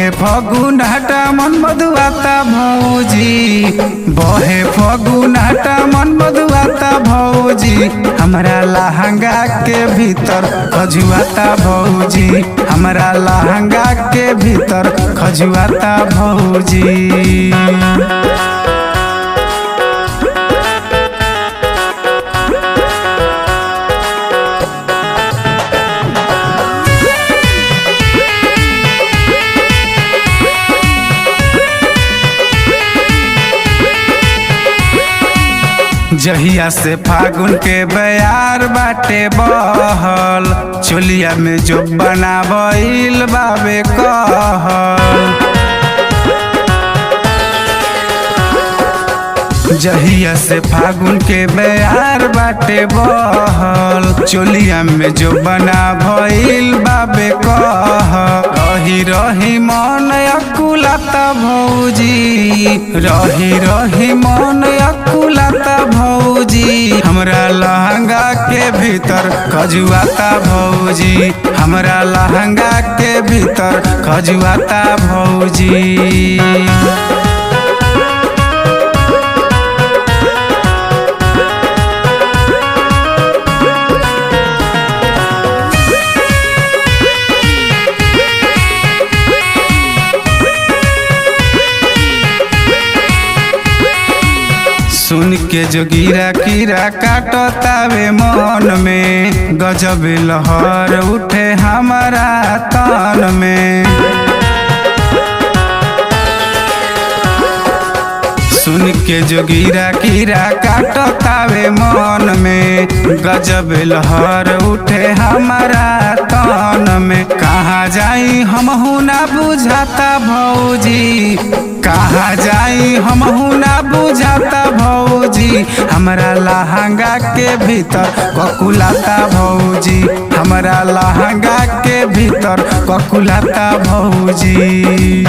बहे फगुन हटा मन मधुआता भौजी, बहे फगुन हटा मन मधुआता भौजी, हमरा लहंगा के भीतर खजुआता भौजी, हमरा लहंगा के भीतर खजुआता भौजी। जहिया से फागुन के बयार बाटे बहल, चोलिया में जो बनावल बाबे कहल। जहिया से फागुन के बयार बाटे बहल, चोलिया में जो बनावल बाबे कहल। रही रही मन अकुलाता भौजी, रही रही मन अकुलाता भौजी, हमरा लहंगा के भीतर खजुआता भौजी, हमरा लहंगा के भीतर खजुआता भौजी। सुन के जो गिरा कीरा काटतावे मन में, गजब लहर उठे हमारा तन में। सुन के जो गिरा कीरा काटतावे मन में, गजब लहर उठे हमारा तन में। कहाँ जाई हमहू ना बुझाता भौजी, कहाँ जाई हमहू ना बुझाता भौजी, हमरा लहंगा के भीतर ककुलाता भौजी, हमरा लहंगा के भीतर ककुलाता भौजी।